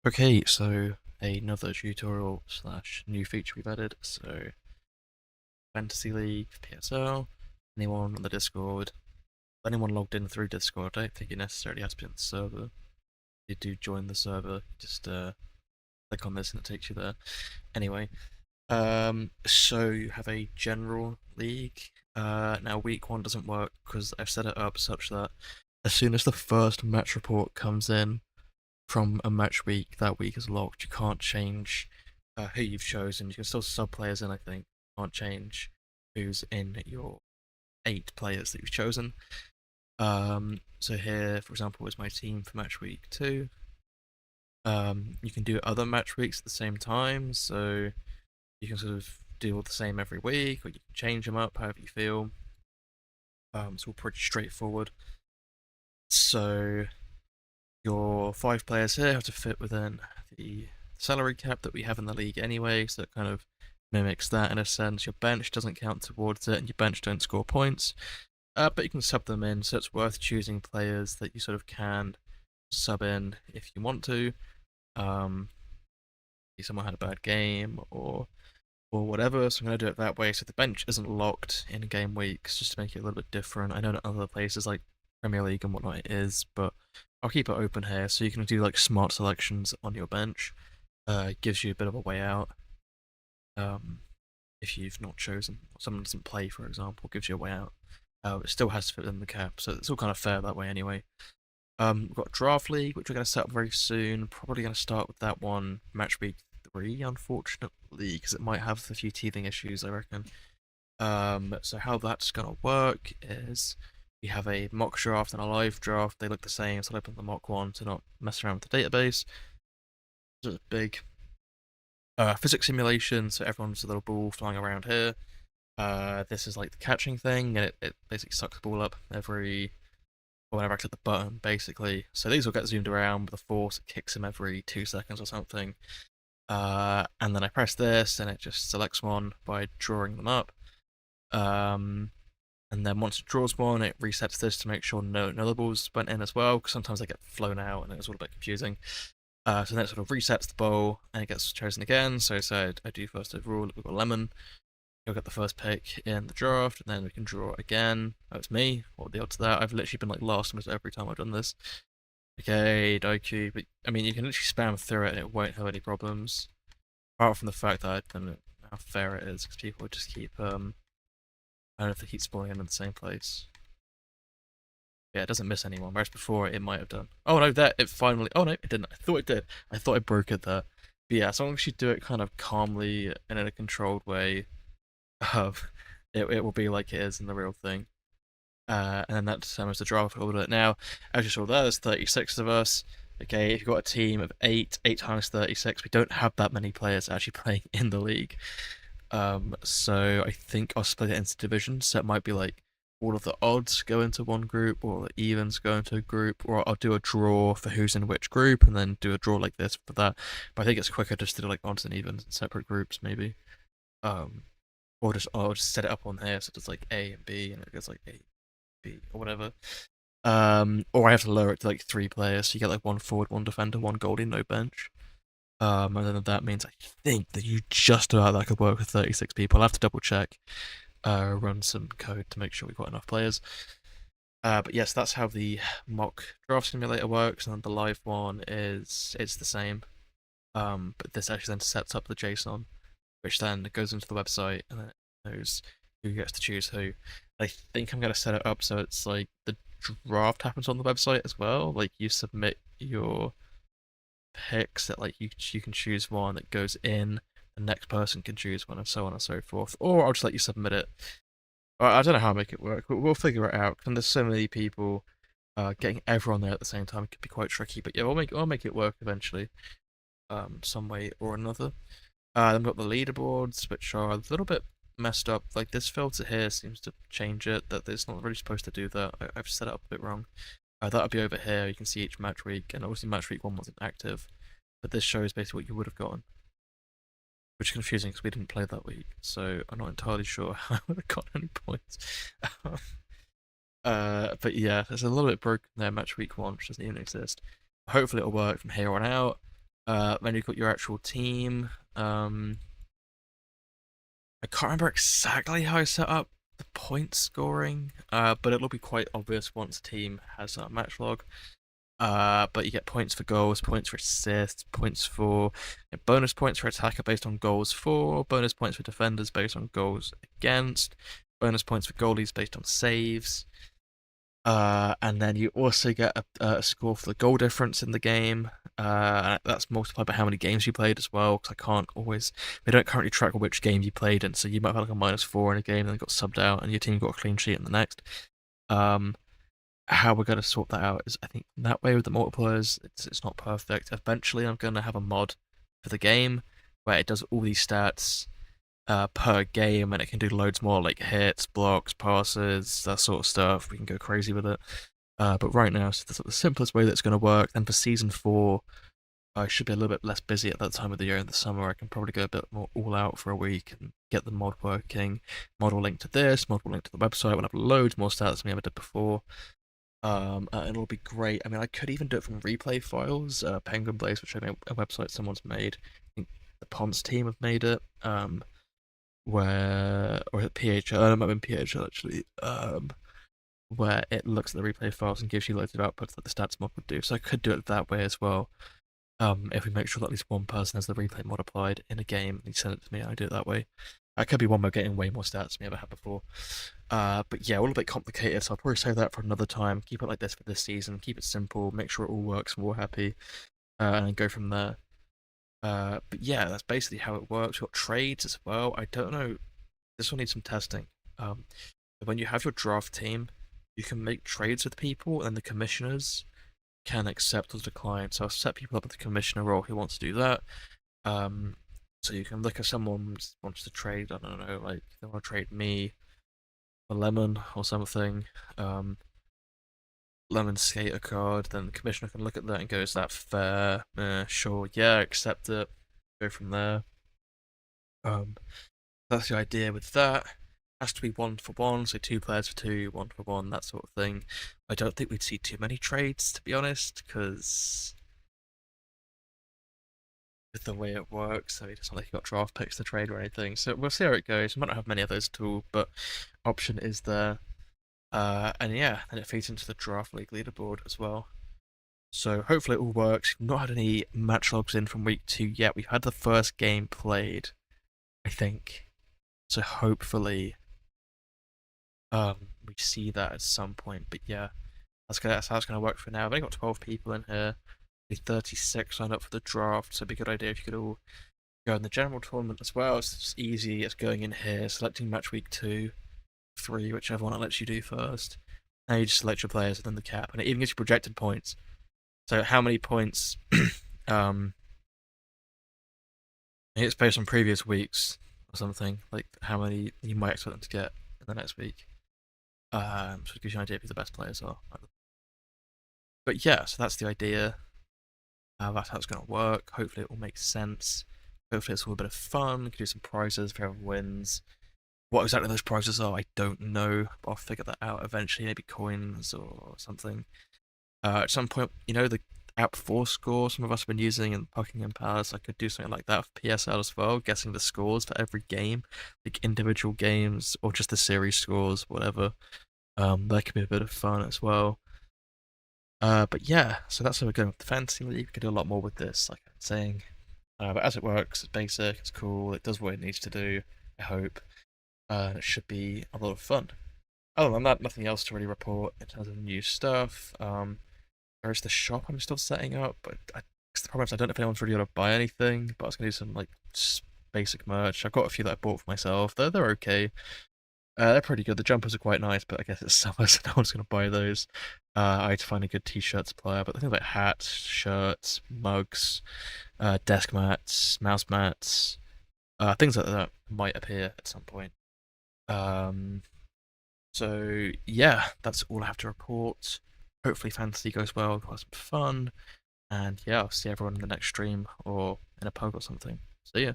Okay, so another tutorial slash new feature we've added. So Fantasy League PSL. Anyone on the Discord, anyone logged in through Discord, I don't think it necessarily has to be on the server. If you do join the server, just click on this and it takes you there. Anyway, so you have a general league. Now week one doesn't work because I've set it up such that as soon as the first match report comes in from a match week, that week is locked. You can't change who you've chosen. You can still sub players in, I think. You can't change who's in your 8 players that you've chosen. So here, for example, is my team for match week 2. You can do other match weeks at the same time, so you can sort of do all the same every week, or you can change them up however you feel. It's all pretty straightforward. So your 5 players here have to fit within the salary cap that we have in the league anyway, so it kind of mimics that in a sense. Your bench doesn't count towards it, and your bench don't score points, but you can sub them in, so it's worth choosing players that you sort of can sub in if you want to. If someone had a bad game or whatever, so I'm going to do it that way, so the bench isn't locked in game weeks, just to make it a little bit different. I know that other places like Premier League and whatnot it is, but I'll keep it open here, so you can do like smart selections on your bench. It gives you a bit of a way out. If you've not chosen, or someone doesn't play, for example, gives you a way out. It still has to fit in the cap, so it's all kind of fair that way anyway. We've got Draft League, which we're going to set up very soon. Probably going to start with that one match week 3, unfortunately, because it might have a few teething issues, I reckon. So how that's going to work is we have a mock draft and a live draft. They look the same, so I'll open the mock one to not mess around with the database. There's a big physics simulation, so everyone's a little ball flying around here. This is like the catching thing, and it basically sucks the ball up whenever I click the button, basically. So these will get zoomed around with a force, it kicks them every 2 seconds or something. And then I press this, and it just selects one by drawing them up. And then once it draws one, it resets this to make sure no other balls went in as well, because sometimes they get flown out and it's all a bit confusing. So then it sort of resets the bowl and it gets chosen again. So I do first overall, we've got Lemon. He'll get the first pick in the draft, and then we can draw again. Oh, it's me. What are the odds of that? I've literally been like last almost every time I've done this. Okay, Doku, but I mean, you can literally spam through it and it won't have any problems. Apart from the fact that I don't know how fair it is, because people just keep, I don't know if they keep spawning in the same place. Yeah, it doesn't miss anyone, whereas before it might have done. Oh no, that it finally. Oh no, it didn't. I thought it did. I thought I broke it there. But yeah, as long as you do it kind of calmly and in a controlled way, um, it will be like it is in the real thing. And then that determines the draft order. Now, as you saw there's 36 of us. Okay, if you've got a team of 8 times 36, we don't have that many players actually playing in the league. So I think I'll split it into divisions. So it might be like all of the odds go into one group, or the evens go into a group, or I'll do a draw for who's in which group, and then do a draw like this for that. But I think it's quicker just to do like odds and evens in separate groups, maybe. Um, or just I'll just set it up on here, so it's like A and B, and it goes like A, B, or whatever. Or I have to lower it to like 3 players, so you get like 1 forward, 1 defender, 1 goalie, no bench. And then that means I think that you just about that could work with 36 people. I'll have to double check, run some code to make sure we've got enough players. But yes, that's how the mock draft simulator works, and the live one it's the same. But this actually then sets up the JSON, which then goes into the website and then it knows who gets to choose who. I think I'm gonna set it up so it's like the draft happens on the website as well. Like you submit your picks that like you can choose one that goes in, the next person can choose one, and so on and so forth. Or I'll just let you submit it. I don't know how to make it work, but we'll figure it out. And there's so many people, getting everyone there at the same time could be quite tricky. But yeah, we'll make it work eventually, some way or another. Then we've got the leaderboards, which are a little bit messed up. Like this filter here seems to change it. That it's not really supposed to do that. I've set it up a bit wrong. That'll be over here. You can see each match week, and obviously match week 1 wasn't active, but this shows basically what you would have gotten, which is confusing because we didn't play that week, so I'm not entirely sure how I would have got any points. But yeah, there's a little bit broken there. Match week 1, which doesn't even exist. Hopefully it'll work from here on out. Then you've got your actual team. I can't remember exactly how I set up the point scoring, but it'll be quite obvious once a team has a match log. But you get points for goals, points for assists, points for bonus points for attacker based on goals for, bonus points for defenders based on goals against, bonus points for goalies based on saves. And then you also get a score for the goal difference in the game. And that's multiplied by how many games you played as well, because I can't always. They don't currently track which game you played in, so you might have like a -4 in a game and then got subbed out, and your team got a clean sheet in the next. Um, how we're going to sort that out is, I think, that way with the multipliers, it's not perfect. Eventually, I'm going to have a mod for the game where it does all these stats per game, and it can do loads more like hits, blocks, passes, that sort of stuff. We can go crazy with it. But right now, so the simplest way that's going to work. Then for season 4, I should be a little bit less busy at that time of the year in the summer. I can probably go a bit more all out for a week and get the mod working. Mod will link to this, mod will link to the website. We'll have loads more stats than we ever did before. It'll be great. I mean, I could even do it from replay files. Penguin Blaze, which I know a website someone's made. I think the Ponce team have made it. Where or PHL, it might have been PHL actually. Where it looks at the replay files and gives you loads of outputs that the stats mod would do. So I could do it that way as well. If we make sure that at least one person has the replay mod applied in a game and he send it to me, and I do it that way. That could be one way of getting way more stats than we ever had before. But yeah, a little bit complicated, so I'll probably save that for another time. Keep it like this for this season. Keep it simple. Make sure it all works and we're all happy, and then go from there. But yeah, that's basically how it works. We've got trades as well. I don't know. This will need some testing. When you have your draft team, you can make trades with people, and the commissioners can accept or decline. So I'll set people up with the commissioner role who wants to do that. So you can look if someone wants to trade. I don't know, like they want to trade me a lemon or something. Lemon skater card. Then the commissioner can look at that and go, "Is that fair? Sure, yeah, accept it." Go from there. Um, that's the idea with that. Has to be 1-for-1, so 2 players for 2, 1-for-1, that sort of thing. I don't think we'd see too many trades, to be honest, because with the way it works, so it's not like you got draft picks to trade or anything. So we'll see how it goes. We might not have many of those at all, but option is there. And yeah, and it feeds into the draft league leaderboard as well. So hopefully it all works. We've not had any match logs in from week 2 yet. We've had the first game played, I think. So hopefully we see that at some point. But yeah, that's how it's gonna work for now. I've only got 12 people in here. 36 signed up for the draft, so it'd be a good idea if you could all go in the general tournament as well. It's just easy as going in here, selecting match week 2, 3, whichever one it lets you do first. And you just select your players and then the cap, and it even gives you projected points. So how many points? I think it's based on previous weeks or something, like how many you might expect them to get in the next week. So it gives you an idea of who the best players are. But yeah, so that's the idea. That's how it's going to work. Hopefully it will make sense. Hopefully it's all a bit of fun. We can do some prizes if whoever wins. What exactly those prizes are, I don't know, but I'll figure that out eventually. Maybe coins or something. At some point, the app 4Score some of us have been using in Buckingham Palace. I could do something like that for PSL as well, guessing the scores for every game, like individual games or just the series scores, whatever. That could be a bit of fun as well. But yeah, so that's how we're going with the Fantasy League. We could do a lot more with this, like I'm saying. But as it works, it's basic, it's cool, it does what it needs to do, I hope. And it should be a lot of fun. Other than that, nothing else to really report in terms of new stuff. There's the shop I'm still setting up, but the problem is I don't know if anyone's really going to buy anything, but I was going to do some like basic merch. I've got a few that I bought for myself. They're okay. They're pretty good. The jumpers are quite nice, but I guess it's summer, so no one's going to buy those. I had to find a good t-shirt supplier, but things like hats, shirts, mugs, desk mats, mouse mats, things like that might appear at some point. So yeah, that's all I have to report. Hopefully fantasy goes well, we've got some fun, and yeah, I'll see everyone in the next stream or in a pub or something. See ya.